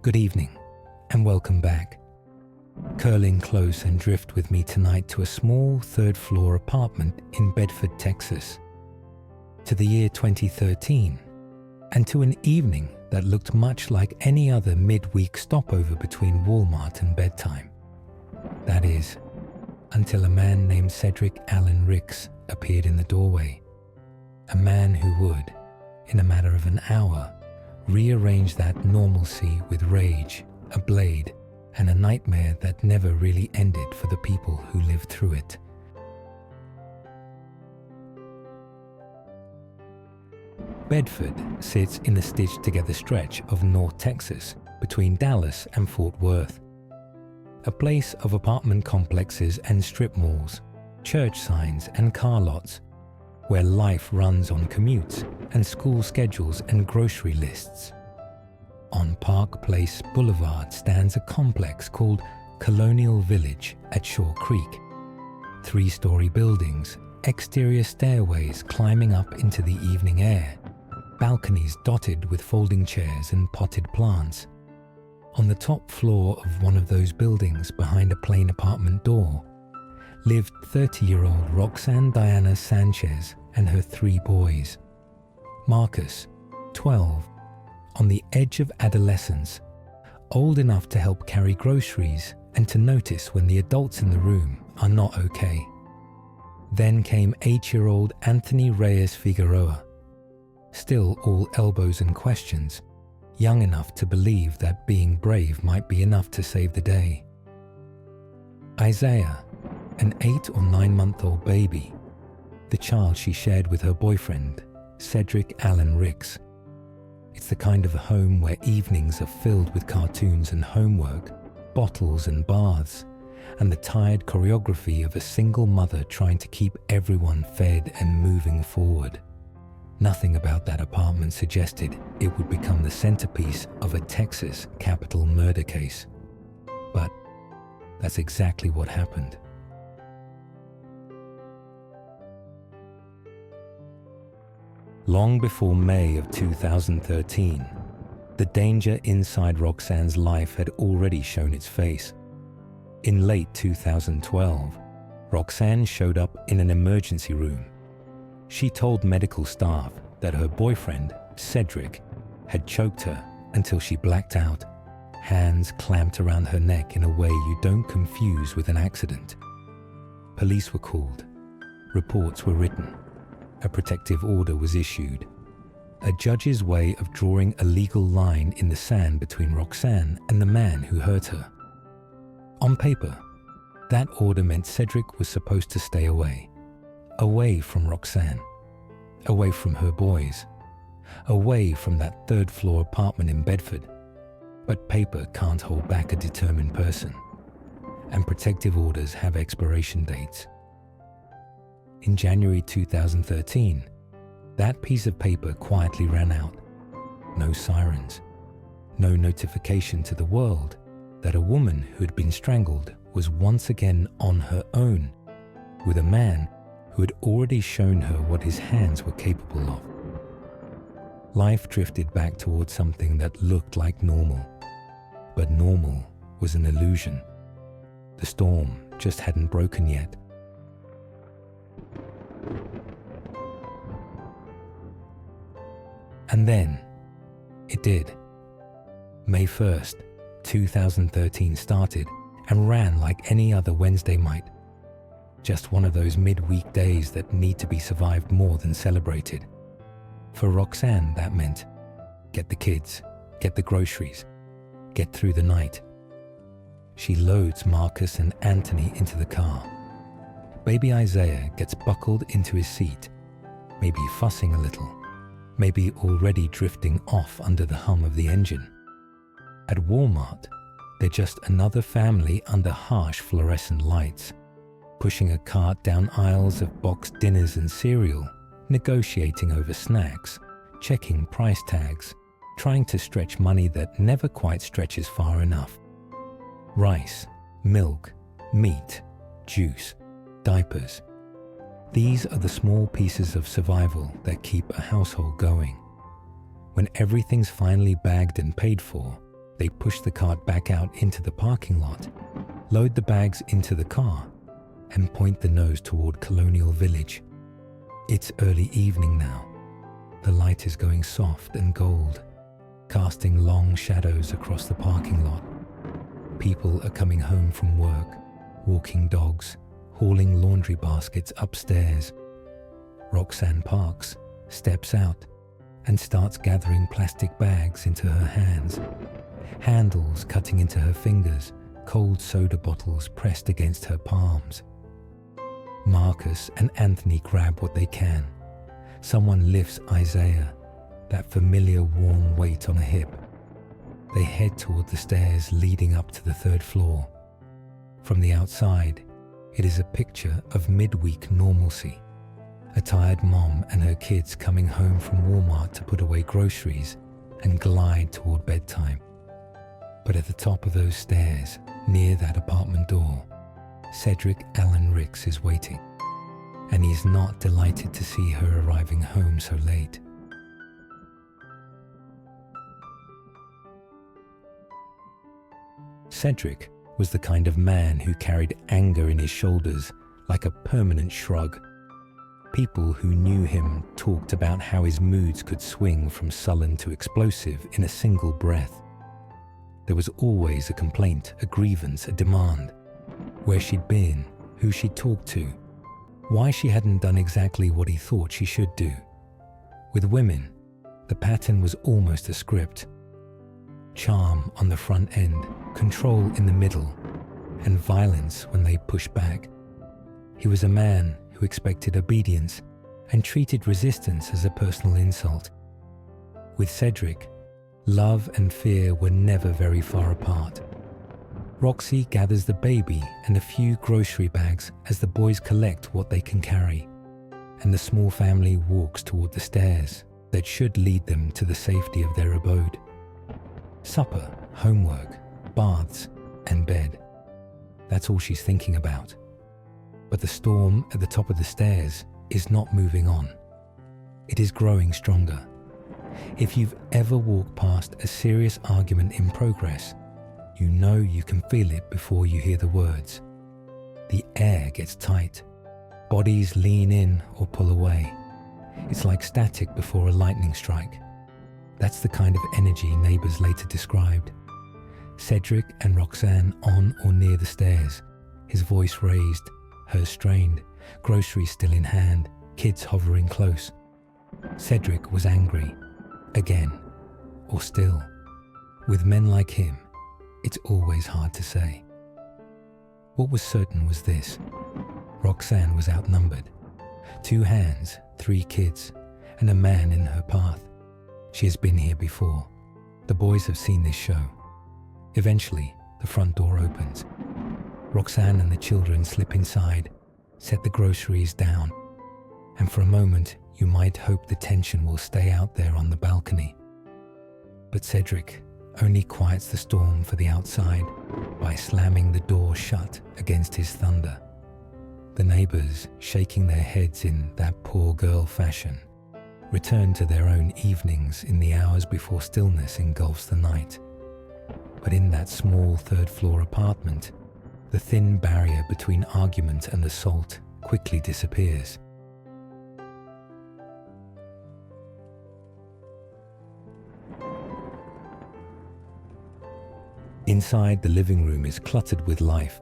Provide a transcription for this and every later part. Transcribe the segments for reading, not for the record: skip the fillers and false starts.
Good evening, and welcome back. Curling close and drift with me tonight to a small third-floor apartment in Bedford, Texas, to the year 2013, and to an evening that looked much like any other mid-week stopover between Walmart and bedtime. That is, until a man named Cedric Allen Ricks appeared in the doorway. A man who would, in a matter of an hour, rearrange that normalcy with rage, a blade, and a nightmare that never really ended for the people who lived through it. Bedford sits in the stitched-together stretch of North Texas between Dallas and Fort Worth. A place of apartment complexes and strip malls, church signs and car lots, where life runs on commutes and school schedules and grocery lists. On Park Place Boulevard stands a complex called Colonial Village at Shore Creek. 3-story buildings, exterior stairways climbing up into the evening air, balconies dotted with folding chairs and potted plants. On the top floor of one of those buildings, behind a plain apartment door, lived 30-year-old Roxann Sanchez and her 3 boys. Marcus, 12, on the edge of adolescence, old enough to help carry groceries and to notice when the adults in the room are not okay. Then came 8-year-old Anthony Reyes Figueroa, still all elbows and questions, young enough to believe that being brave might be enough to save the day. Isaiah, an 8 or 9-month-old baby, the child she shared with her boyfriend, Cedric Allen Ricks. It's the kind of home where evenings are filled with cartoons and homework, bottles and baths, and the tired choreography of a single mother trying to keep everyone fed and moving forward. Nothing about that apartment suggested it would become the centerpiece of a Texas capital murder case. But that's exactly what happened. Long before May of 2013, the danger inside Roxann's life had already shown its face. In late 2012, Roxann showed up in an emergency room. She told medical staff that her boyfriend, Cedric, had choked her until she blacked out, hands clamped around her neck in a way you don't confuse with an accident. Police were called. Reports were written. A protective order was issued. A judge's way of drawing a legal line in the sand between Roxann and the man who hurt her. On paper, that order meant Cedric was supposed to stay away from Roxann, away from her boys, away from that third-floor apartment in Bedford. But paper can't hold back a determined person, and protective orders have expiration dates. In January 2013, that piece of paper quietly ran out. No sirens, no notification to the world that a woman who had been strangled was once again on her own, with a man who had already shown her what his hands were capable of. Life drifted back towards something that looked like normal, but normal was an illusion. The storm just hadn't broken yet. And then, it did. May 1st, 2013 started and ran like any other Wednesday might. Just one of those midweek days that need to be survived more than celebrated. For Roxann, that meant get the kids, get the groceries, get through the night. She loads Marcus and Anthony into the car. Baby Isaiah gets buckled into his seat, maybe fussing a little, maybe already drifting off under the hum of the engine. At Walmart, they're just another family under harsh fluorescent lights, pushing a cart down aisles of boxed dinners and cereal, negotiating over snacks, checking price tags, trying to stretch money that never quite stretches far enough. Rice, milk, meat, juice, diapers. These are the small pieces of survival that keep a household going. When everything's finally bagged and paid for, They push the cart back out into the parking lot, load the bags into the car, and point the nose toward Colonial Village. It's early evening now. The light is going soft and gold, casting long shadows across the parking lot. People are coming home from work, walking dogs, hauling laundry baskets upstairs. Roxann parks, steps out, and starts gathering plastic bags into her hands, handles cutting into her fingers, cold soda bottles pressed against her palms. Marcus and Anthony grab what they can. Someone lifts Isaiah, that familiar warm weight on a hip. They head toward the stairs leading up to the third floor. From the outside, it is a picture of midweek normalcy. A tired mom and her kids coming home from Walmart to put away groceries and glide toward bedtime. But at the top of those stairs, near that apartment door, Cedric Allen Ricks is waiting, and he's not delighted to see her arriving home so late. Cedric was the kind of man who carried anger in his shoulders like a permanent shrug. People who knew him talked about how his moods could swing from sullen to explosive in a single breath. There was always a complaint, a grievance, a demand. Where she'd been, who she'd talked to, why she hadn't done exactly what he thought she should do. With women, the pattern was almost a script. Charm on the front end, control in the middle, and violence when they pushed back. He was a man who expected obedience and treated resistance as a personal insult. With Cedric, love and fear were never very far apart. Roxy gathers the baby and a few grocery bags as the boys collect what they can carry, and the small family walks toward the stairs that should lead them to the safety of their abode. Supper, homework, baths, and bed. That's all she's thinking about. But the storm at the top of the stairs is not moving on. It is growing stronger. If you've ever walked past a serious argument in progress, you know you can feel it before you hear the words. The air gets tight. Bodies lean in or pull away. It's like static before a lightning strike. That's the kind of energy neighbors later described. Cedric and Roxann on or near the stairs, his voice raised, hers strained, groceries still in hand, kids hovering close. Cedric was angry, again, or still. With men like him, it's always hard to say. What was certain was this: Roxann was outnumbered. 2 hands, 3 kids, and a man in her path. She has been here before. The boys have seen this show. Eventually, the front door opens. Roxann and the children slip inside, set the groceries down, and for a moment you might hope the tension will stay out there on the balcony. But Cedric only quiets the storm for the outside by slamming the door shut against his thunder. The neighbors, shaking their heads in that poor girl fashion, return to their own evenings in the hours before stillness engulfs the night. But in that small third-floor apartment, the thin barrier between argument and assault quickly disappears. Inside, the living room is cluttered with life.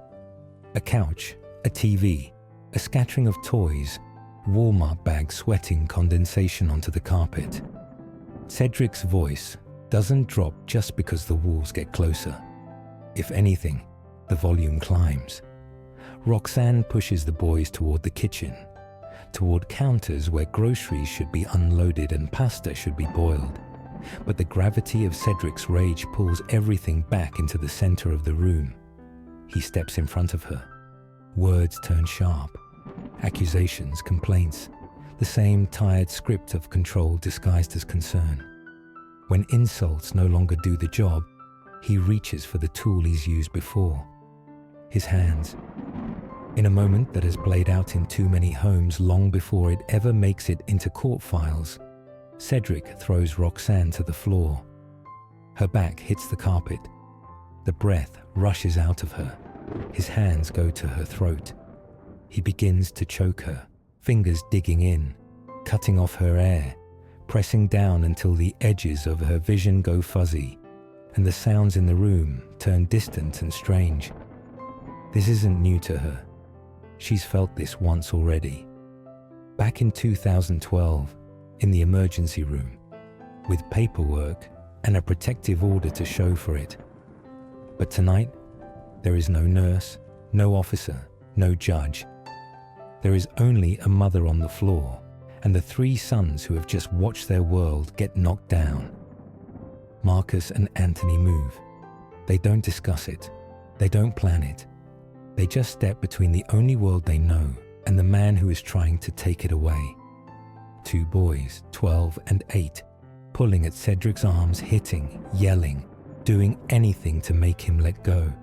A couch, a TV, a scattering of toys, Walmart bags sweating condensation onto the carpet. Cedric's voice doesn't drop just because the walls get closer. If anything, the volume climbs. Roxann pushes the boys toward the kitchen, toward counters where groceries should be unloaded and pasta should be boiled. But the gravity of Cedric's rage pulls everything back into the center of the room. He steps in front of her. Words turn sharp. Accusations, complaints, the same tired script of control disguised as concern. When insults no longer do the job, he reaches for the tool he's used before. His hands. In a moment that has played out in too many homes long before it ever makes it into court files, Cedric throws Roxann to the floor. Her back hits the carpet. The breath rushes out of her. His hands go to her throat. He begins to choke her, fingers digging in, cutting off her air, pressing down until the edges of her vision go fuzzy, and the sounds in the room turn distant and strange. This isn't new to her. She's felt this once already. Back in 2012, in the emergency room, with paperwork and a protective order to show for it. But tonight, there is no nurse, no officer, no judge. There is only a mother on the floor and the 3 sons who have just watched their world get knocked down. Marcus and Anthony move. They don't discuss it. They don't plan it. They just step between the only world they know and the man who is trying to take it away. 2 boys, 12 and 8, pulling at Cedric's arms, hitting, yelling, doing anything to make him let go.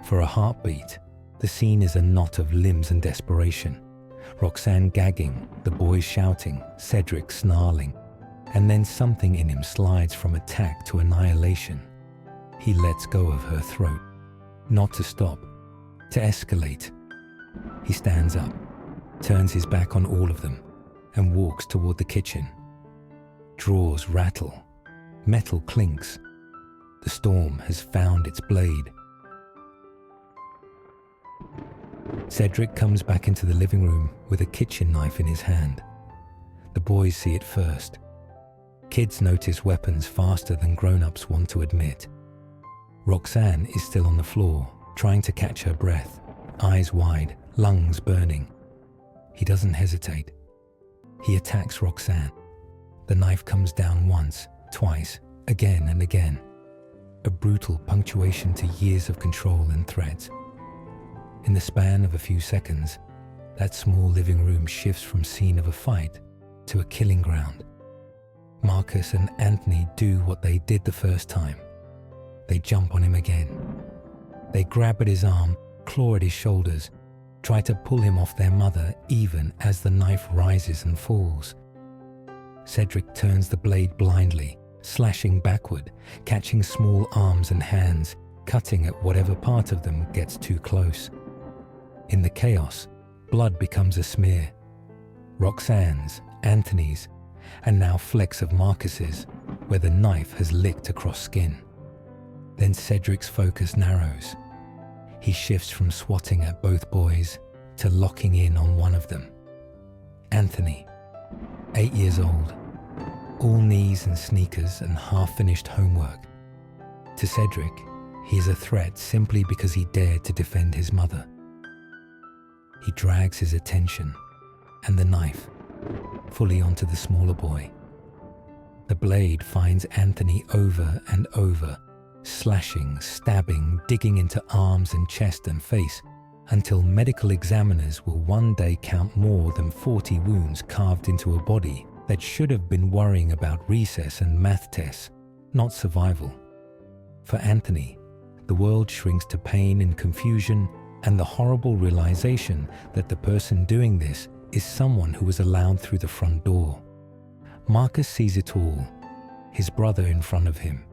For a heartbeat, the scene is a knot of limbs and desperation. Roxann gagging, the boys shouting, Cedric snarling, and then something in him slides from attack to annihilation. He lets go of her throat, not to stop, to escalate. He stands up, turns his back on all of them, and walks toward the kitchen. Drawers rattle, metal clinks. The storm has found its blade. Cedric comes back into the living room with a kitchen knife in his hand. The boys see it first. Kids notice weapons faster than grown-ups want to admit. Roxann is still on the floor, trying to catch her breath, eyes wide, lungs burning. He doesn't hesitate. He attacks Roxann. The knife comes down once, twice, again and again. A brutal punctuation to years of control and threats. In the span of a few seconds, that small living room shifts from scene of a fight to a killing ground. Marcus and Anthony do what they did the first time. They jump on him again. They grab at his arm, claw at his shoulders, try to pull him off their mother even as the knife rises and falls. Cedric turns the blade blindly, slashing backward, catching small arms and hands, cutting at whatever part of them gets too close. In the chaos, blood becomes a smear. Roxann's, Anthony's, and now flecks of Marcus's, where the knife has licked across skin. Then Cedric's focus narrows. He shifts from swatting at both boys to locking in on one of them. Anthony, 8 years old, all knees and sneakers and half-finished homework. To Cedric, he is a threat simply because he dared to defend his mother. He drags his attention and the knife fully onto the smaller boy. The blade finds Anthony over and over, slashing, stabbing, digging into arms and chest and face, until medical examiners will one day count more than 40 wounds carved into a body that should have been worrying about recess and math tests, not survival. For Anthony, the world shrinks to pain and confusion and the horrible realization that the person doing this is someone who was allowed through the front door. Marcus sees it all, his brother in front of him,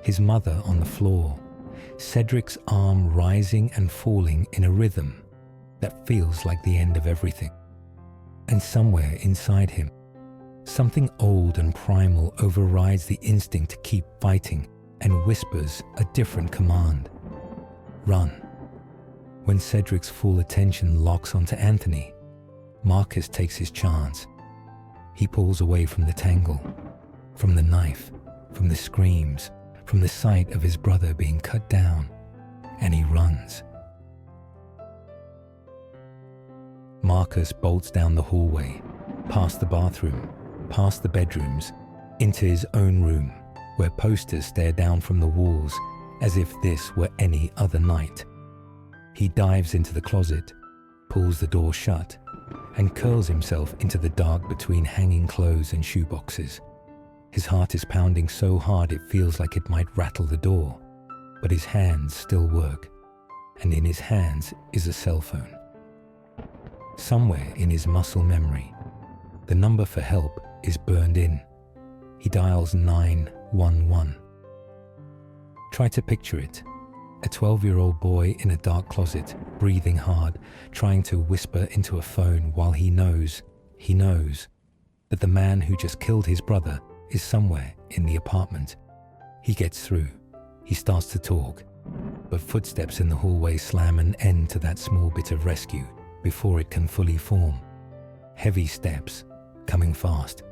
his mother on the floor, Cedric's arm rising and falling in a rhythm that feels like the end of everything. And somewhere inside him, something old and primal overrides the instinct to keep fighting and whispers a different command. Run. When Cedric's full attention locks onto Anthony, Marcus takes his chance. He pulls away from the tangle, from the knife, from the screams, from the sight of his brother being cut down, and he runs. Marcus bolts down the hallway, past the bathroom, past the bedrooms, into his own room, where posters stare down from the walls as if this were any other night. He dives into the closet, pulls the door shut, and curls himself into the dark between hanging clothes and shoeboxes. His heart is pounding so hard it feels like it might rattle the door, but his hands still work, and in his hands is a cell phone. Somewhere in his muscle memory, the number for help is burned in. He dials 911. Try to picture it. A 12-year-old boy in a dark closet, breathing hard, trying to whisper into a phone while he knows that the man who just killed his brother is somewhere in the apartment. He gets through. He starts to talk, but footsteps in the hallway slam an end to that small bit of rescue before it can fully form. Heavy steps, coming fast.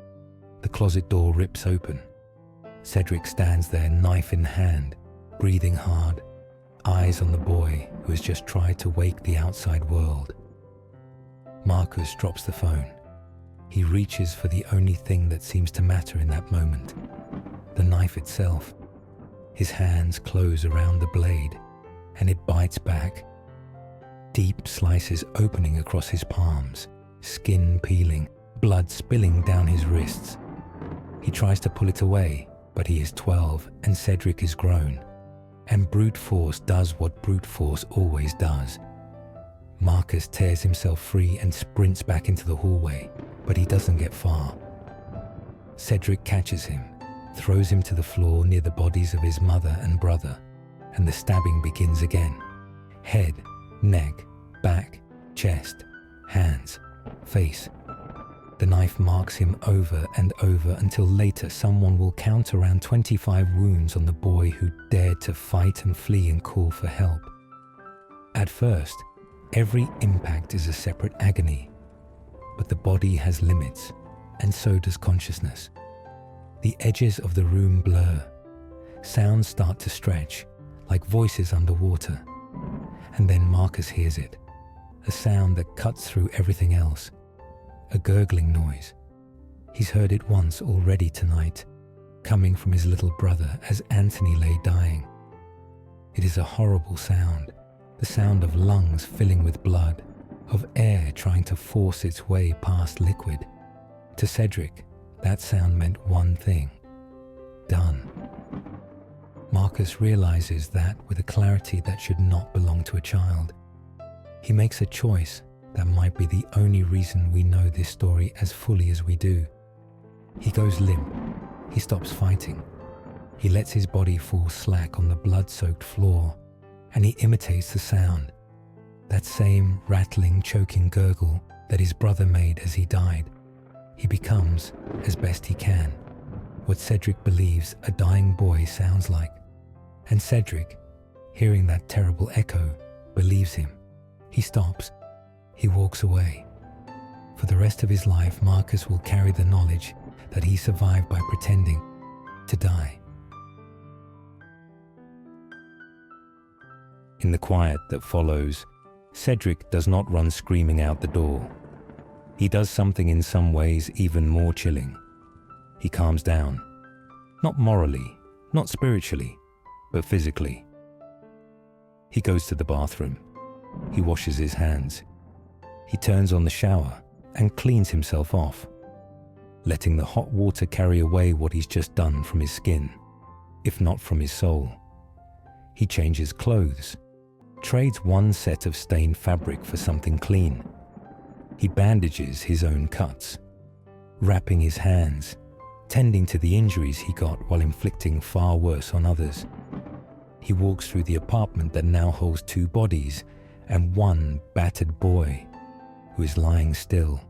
The closet door rips open. Cedric stands there, knife in hand, breathing hard, eyes on the boy who has just tried to wake the outside world. Marcus drops the phone. He reaches for the only thing that seems to matter in that moment, the knife itself. His hands close around the blade, and it bites back. Deep slices opening across his palms, skin peeling, blood spilling down his wrists. He tries to pull it away, but he is 12 and Cedric is grown. And brute force does what brute force always does. Marcus tears himself free and sprints back into the hallway, but he doesn't get far. Cedric catches him, throws him to the floor near the bodies of his mother and brother, and the stabbing begins again. Head, neck, back, chest, hands, face. The knife marks him over and over until later someone will count around 25 wounds on the boy who dared to fight and flee and call for help. At first, every impact is a separate agony, but the body has limits, and so does consciousness. The edges of the room blur. Sounds start to stretch, like voices underwater. And then Marcus hears it, a sound that cuts through everything else. A gurgling noise. He's heard it once already tonight, coming from his little brother as Anthony lay dying. It is a horrible sound, the sound of lungs filling with blood, of air trying to force its way past liquid. To Cedric, that sound meant one thing: done. Marcus realizes that with a clarity that should not belong to a child. He makes a choice that might be the only reason we know this story as fully as we do. He goes limp. He stops fighting. He lets his body fall slack on the blood-soaked floor, and he imitates the sound, that same rattling, choking gurgle that his brother made as he died. He becomes, as best he can, what Cedric believes a dying boy sounds like. And Cedric, hearing that terrible echo, believes him. He stops. He walks away. For the rest of his life, Marcus will carry the knowledge that he survived by pretending to die. In the quiet that follows, Cedric does not run screaming out the door. He does something in some ways even more chilling. He calms down. Not morally, not spiritually, but physically. He goes to the bathroom. He washes his hands. He turns on the shower and cleans himself off, letting the hot water carry away what he's just done from his skin, if not from his soul. He changes clothes, trades one set of stained fabric for something clean. He bandages his own cuts, wrapping his hands, tending to the injuries he got while inflicting far worse on others. He walks through the apartment that now holds 2 bodies and one battered boy who is lying still,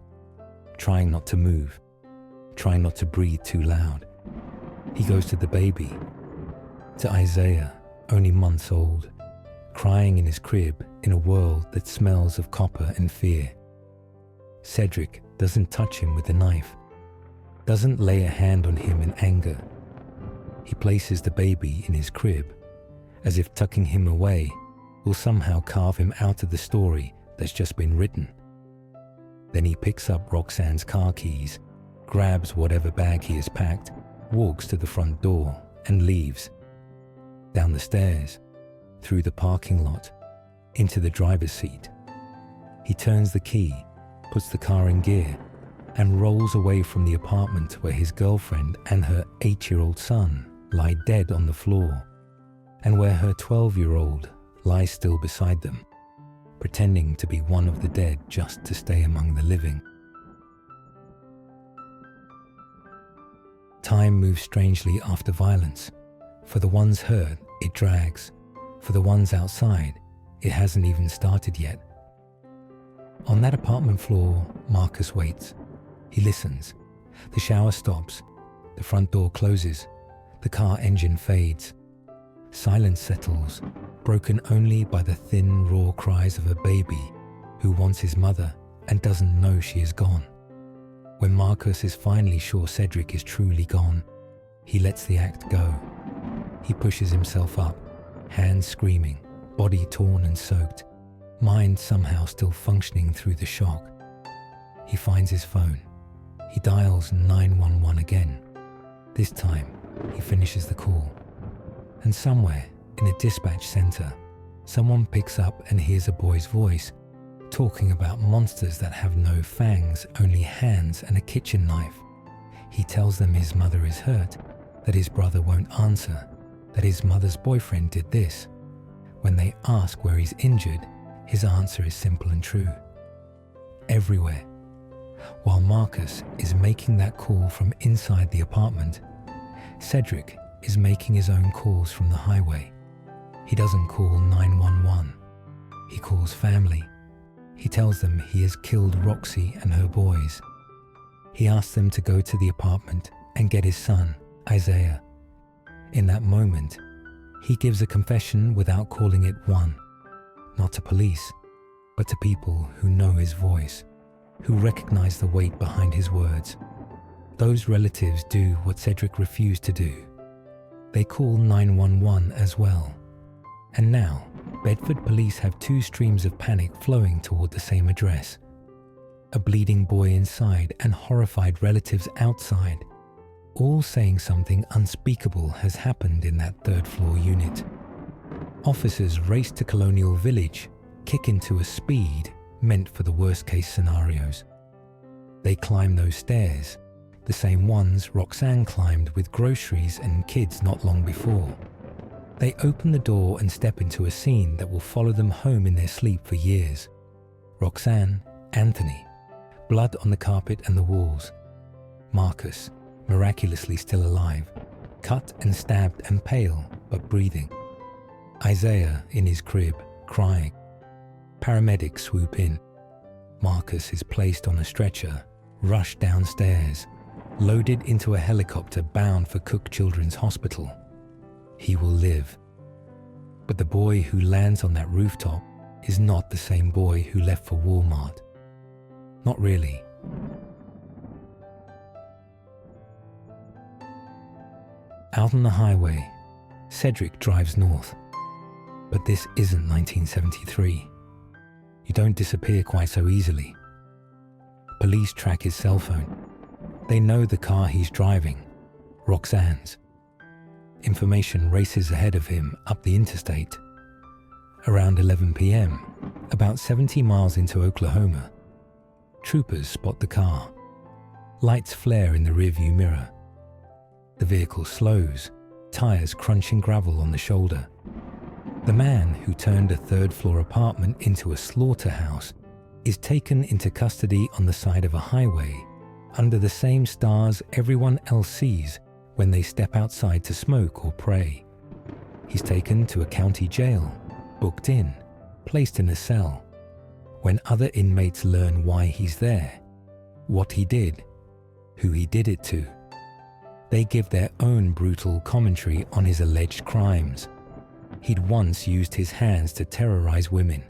trying not to move, trying not to breathe too loud. He goes to the baby, to Isaiah, only months old, crying in his crib in a world that smells of copper and fear. Cedric doesn't touch him with a knife, doesn't lay a hand on him in anger. He places the baby in his crib, as if tucking him away will somehow carve him out of the story that's just been written. Then he picks up Roxann's car keys, grabs whatever bag he has packed, walks to the front door and leaves. Down the stairs, through the parking lot, into the driver's seat. He turns the key, puts the car in gear, and rolls away from the apartment where his girlfriend and her 8-year-old son lie dead on the floor, and where her 12-year-old lies still beside them, pretending to be one of the dead just to stay among the living. Time moves strangely after violence. For the ones hurt, it drags. For the ones outside, it hasn't even started yet. On that apartment floor, Marcus waits. He listens. The shower stops. The front door closes. The car engine fades. Silence settles, broken only by the thin, raw cries of a baby who wants his mother and doesn't know she is gone. When Marcus is finally sure Cedric is truly gone, he lets the act go. He pushes himself up, hands screaming, body torn and soaked, mind somehow still functioning through the shock. He finds his phone. He dials 911 again. This time, he finishes the call. And somewhere in a dispatch center, someone picks up and hears a boy's voice talking about monsters that have no fangs, only hands and a kitchen knife. He tells them his mother is hurt, that his brother won't answer, that his mother's boyfriend did this. When they ask where he's injured, his answer is simple and true. Everywhere. While Marcus is making that call from inside the apartment, Cedric is making his own calls from the highway. He doesn't call 911. He calls family. He tells them he has killed Roxy and her boys. He asks them to go to the apartment and get his son, Isaiah. In that moment, he gives a confession without calling it one, not to police, but to people who know his voice, who recognize the weight behind his words. Those relatives do what Cedric refused to do. They call 911 as well. And now, Bedford police have two streams of panic flowing toward the same address. A bleeding boy inside and horrified relatives outside, all saying something unspeakable has happened in that third-floor unit. Officers race to Colonial Village, kick into a speed meant for the worst-case scenarios. They climb those stairs, the same ones Roxann climbed with groceries and kids not long before. They open the door and step into a scene that will follow them home in their sleep for years. Roxann, Anthony, blood on the carpet and the walls. Marcus, miraculously still alive, cut and stabbed and pale, but breathing. Isaiah in his crib, crying. Paramedics swoop in. Marcus is placed on a stretcher, rushed downstairs, loaded into a helicopter bound for Cook Children's Hospital. He will live. But the boy who lands on that rooftop is not the same boy who left for Walmart. Not really. Out on the highway, Cedric drives north. But this isn't 1973. You don't disappear quite so easily. Police track his cell phone. They know the car he's driving, Roxann's. Information races ahead of him up the interstate. Around 11 p.m., about 70 miles into Oklahoma, troopers spot the car. Lights flare in the rearview mirror. The vehicle slows, tires crunching gravel on the shoulder. The man who turned a third-floor apartment into a slaughterhouse is taken into custody on the side of a highway under the same stars everyone else sees when they step outside to smoke or pray. He's taken to a county jail, booked in, placed in a cell. When other inmates learn why he's there, what he did, who he did it to, they give their own brutal commentary on his alleged crimes. He'd once used his hands to terrorize women.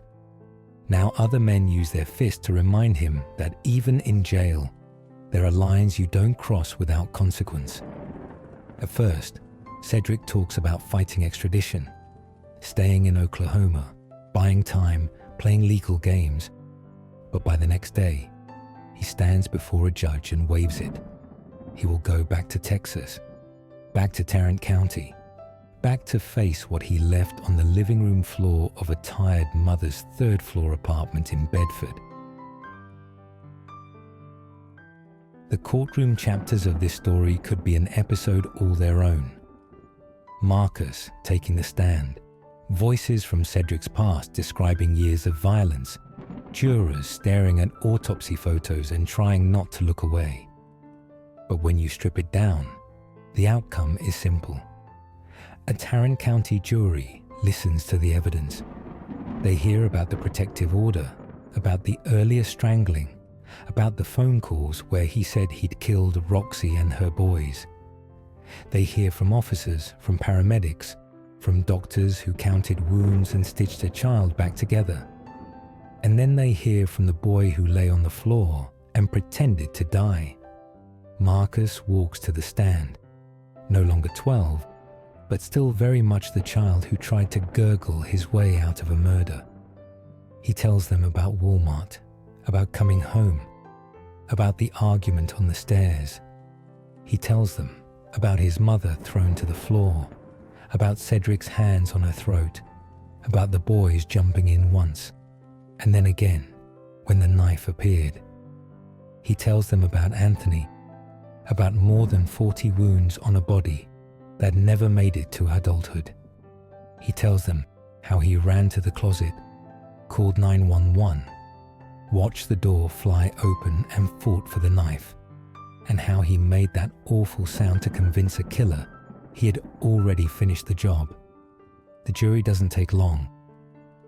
Now other men use their fists to remind him that even in jail, there are lines you don't cross without consequence. At first, Cedric talks about fighting extradition, staying in Oklahoma, buying time, playing legal games. But by the next day, he stands before a judge and waives it. He will go back to Texas, back to Tarrant County, back to face what he left on the living room floor of a tired mother's third-floor apartment in Bedford. The courtroom chapters of this story could be an episode all their own. Marcus taking the stand, voices from Cedric's past describing years of violence, jurors staring at autopsy photos and trying not to look away. But when you strip it down, the outcome is simple. A Tarrant County jury listens to the evidence. They hear about the protective order, about the earlier strangling, about the phone calls where he said he'd killed Roxy and her boys. They hear from officers, from paramedics, from doctors who counted wounds and stitched a child back together. And then they hear from the boy who lay on the floor and pretended to die. Marcus walks to the stand, no longer 12, but still very much the child who tried to gurgle his way out of a murder. He tells them about Walmart, about coming home, about the argument on the stairs. He tells them about his mother thrown to the floor, about Cedric's hands on her throat, about the boys jumping in once, and then again when the knife appeared. He tells them about Anthony, about more than 40 wounds on a body that never made it to adulthood. He tells them how he ran to the closet, called 911, watched the door fly open and fought for the knife, and how he made that awful sound to convince a killer he had already finished the job. The jury doesn't take long.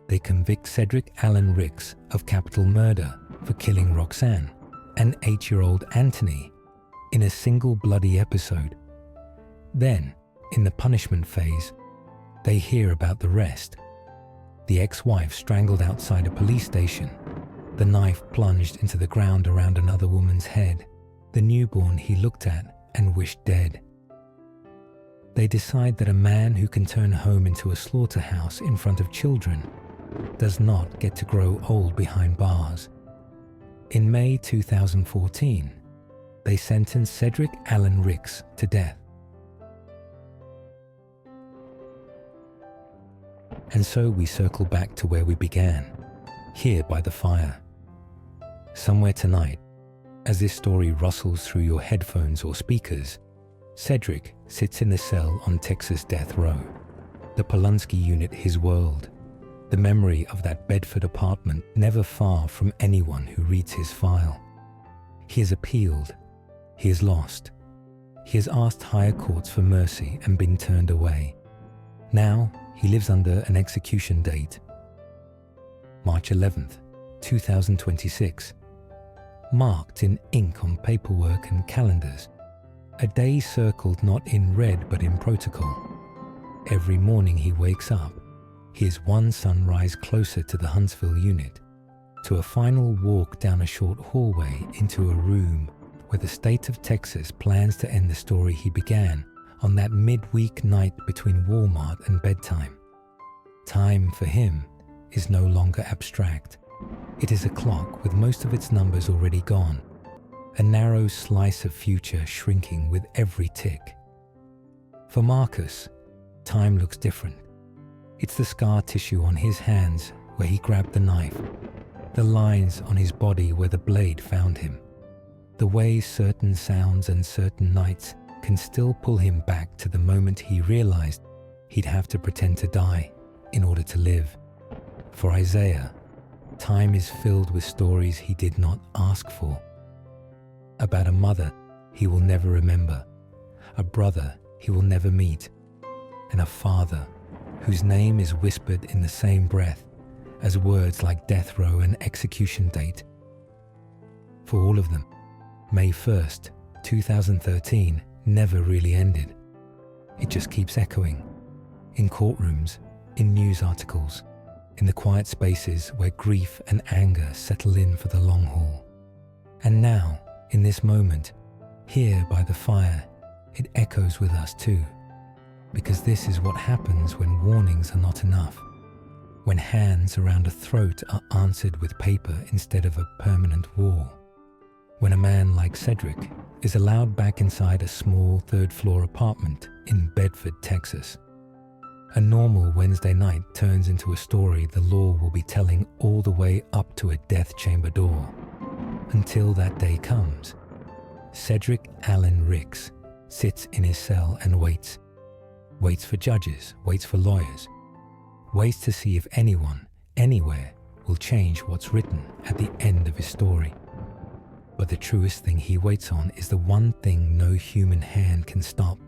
They convict Cedric Allen Ricks of capital murder for killing Roxann and 8-year-old Anthony in a single bloody episode. Then, in the punishment phase, they hear about the rest. The ex-wife strangled outside a police station, the knife plunged into the ground around another woman's head, the newborn he looked at and wished dead. They decide that a man who can turn home into a slaughterhouse in front of children does not get to grow old behind bars. In May 2014, they sentenced Cedric Allen Ricks to death. And so we circle back to where we began, here by the fire. Somewhere tonight, as this story rustles through your headphones or speakers, Cedric sits in the cell on Texas death row, the Polanski unit his world, the memory of that Bedford apartment never far from anyone who reads his file. He has appealed, he has lost, he has asked higher courts for mercy and been turned away. Now he lives under an execution date, March 11th, 2026, marked in ink on paperwork and calendars, a day circled not in red but in protocol. Every morning he wakes up, he is one sunrise closer to the Huntsville unit, to a final walk down a short hallway into a room where the state of Texas plans to end the story he began on that midweek night between Walmart and bedtime. Time for him is no longer abstract. It is a clock with most of its numbers already gone, a narrow slice of future shrinking with every tick. For Marcus, time looks different. It's the scar tissue on his hands where he grabbed the knife, the lines on his body where the blade found him, the way certain sounds and certain nights can still pull him back to the moment he realized he'd have to pretend to die in order to live. For Isaiah, time is filled with stories he did not ask for. About a mother he will never remember, a brother he will never meet, and a father whose name is whispered in the same breath as words like death row and execution date. For all of them, May 1st, 2013 never really ended. It just keeps echoing, in courtrooms, in news articles, in the quiet spaces where grief and anger settle in for the long haul. And now, in this moment, here by the fire, it echoes with us too. Because this is what happens when warnings are not enough, when hands around a throat are answered with paper instead of a permanent wall, when a man like Cedric is allowed back inside a small third-floor apartment in Bedford, Texas. A normal Wednesday night turns into a story the law will be telling all the way up to a death chamber door. Until that day comes, Cedric Allen Ricks sits in his cell and waits for judges, waits for lawyers, waits to see if anyone, anywhere, will change what's written at the end of his story. But the truest thing he waits on is the one thing no human hand can stop,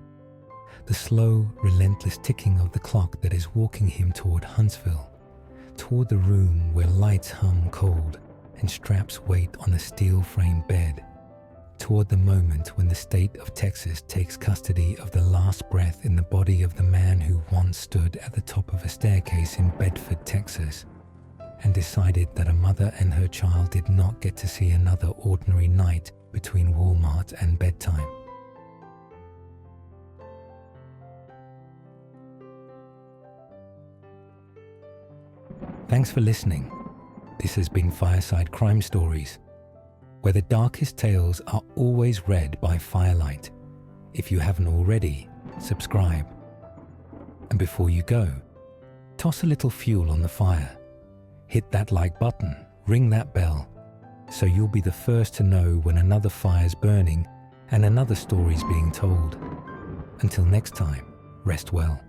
the slow, relentless ticking of the clock that is walking him toward Huntsville, toward the room where lights hum cold and straps wait on a steel-framed bed, toward the moment when the state of Texas takes custody of the last breath in the body of the man who once stood at the top of a staircase in Bedford, Texas, and decided that a mother and her child did not get to see another ordinary night between Walmart and bedtime. Thanks for listening. This has been Fireside Crime Stories, where the darkest tales are always read by firelight. If you haven't already, subscribe. And before you go, toss a little fuel on the fire. Hit that like button, ring that bell, so you'll be the first to know when another fire's burning and another story's being told. Until next time, rest well.